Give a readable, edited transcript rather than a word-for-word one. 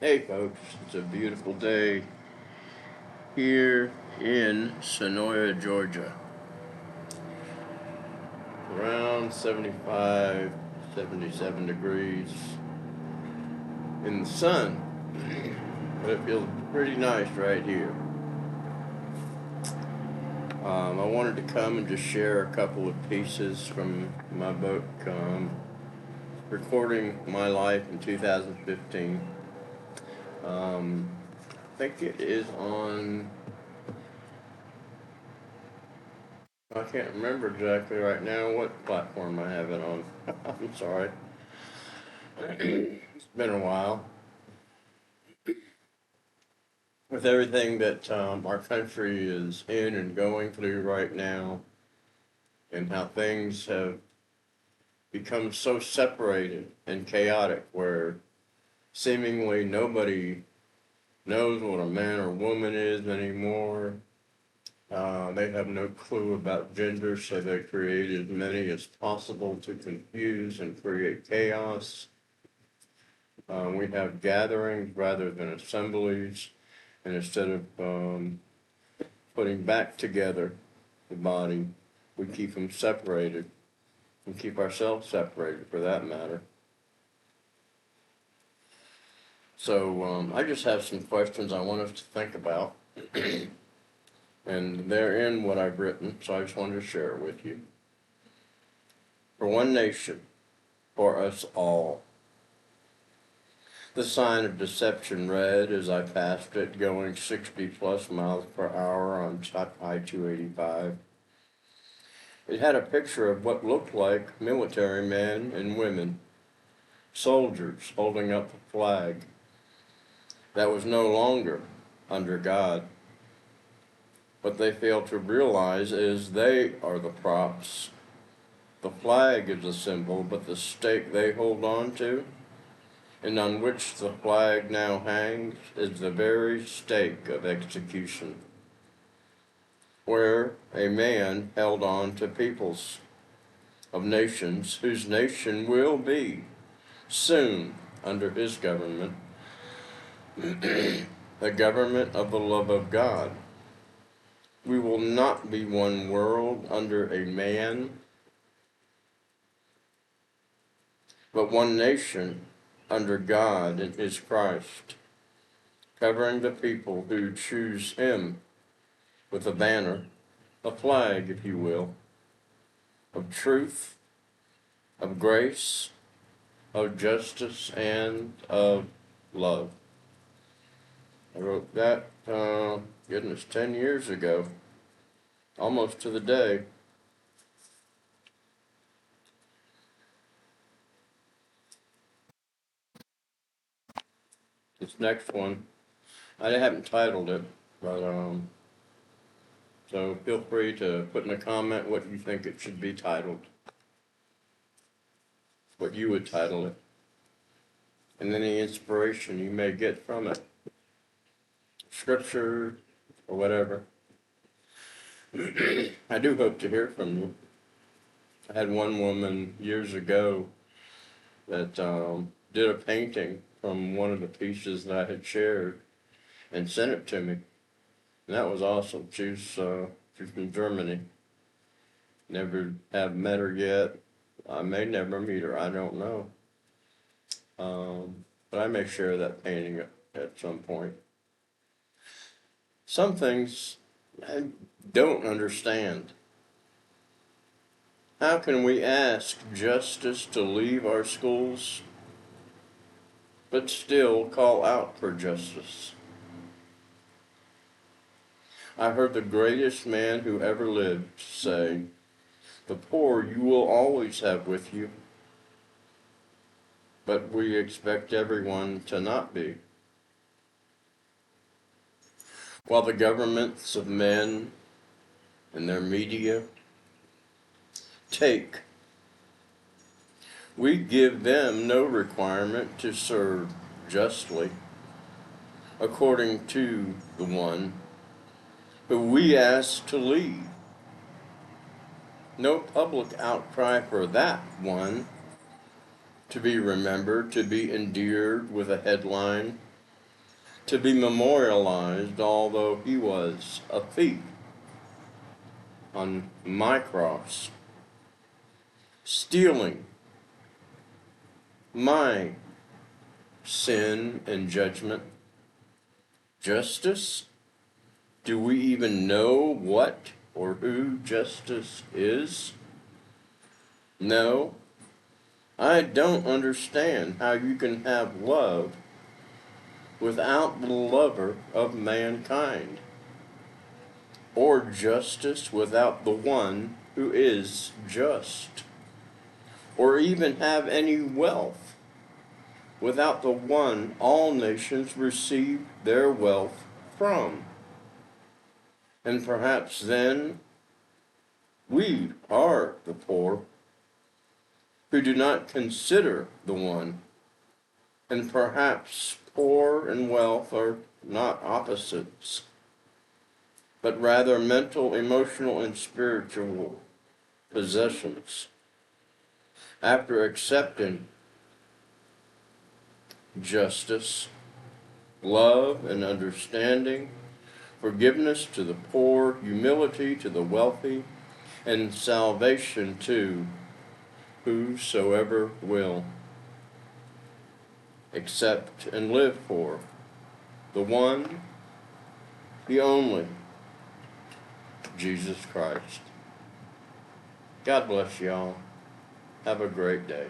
Hey folks, it's a beautiful day here in Sonoya, Georgia. Around 75, 77 degrees in the sun, but it feels pretty nice right here. I wanted to come and just share a couple of pieces from my book, Recording My Life in 2015. I think it is on, I can't remember exactly right now what platform I have it on. I'm sorry. It's been a while. With everything that our country is in and going through right now, and how things have become so separated and chaotic, where seemingly nobody knows what a man or woman is anymore. They have no clue about gender, so they create as many as possible to confuse and create chaos. We have gatherings rather than assemblies, and instead of putting back together the body, we keep them separated and keep ourselves separated for that matter. So I just have some questions I want us to think about, and they're in what I've written, so I just wanted to share it with you. For one nation, for us all. The sign of deception read as I passed it, going 60 plus miles per hour on I-285. It had a picture of what looked like military men and women, soldiers holding up a flag that was no longer under God. What they fail to realize is they are the props. The flag is the symbol, but the stake they hold on to, and on which the flag now hangs, is the very stake of execution, where a man held on to peoples of nations whose nation will be soon under his government, the government of the love of God. We will not be one world under a man, but one nation under God and his Christ, covering the people who choose him with a banner, a flag, if you will, of truth, of grace, of justice, and of love. I wrote that, goodness, 10 years ago, almost to the day. This next one, I haven't titled it, but so feel free to put in a comment what you think it should be titled, what you would title it, and any inspiration you may get from it, scripture or whatever. I do hope to hear from you. I had one woman years ago that did a painting from one of the pieces that I had shared and sent it to me. And that was awesome. She's from Germany. Never have met her yet. I may never meet her. I don't know. But I may share that painting at some point. Some things I don't understand. How can we ask justice to leave our schools, but still call out for justice? I heard the greatest man who ever lived say, "The poor you will always have with you, but we expect everyone to not be." While the governments of men and their media take, we give them no requirement to serve justly, according to the one who we ask to lead. No public outcry for that one to be remembered, to be endeared with a headline, to be memorialized, although he was a thief on my cross, stealing my sin and judgment. Justice? Do we even know what or who justice is? No, I don't understand how you can have love without the lover of mankind, or justice without the one who is just, or even have any wealth without the one all nations receive their wealth from. And perhaps then we are the poor who do not consider the one, and perhaps poor and wealth are not opposites, but rather mental, emotional, and spiritual possessions. After accepting justice, love, and understanding, forgiveness to the poor, humility to the wealthy, and salvation to whosoever will accept and live for the one, the only, Jesus Christ. God bless y'all. Have a great day.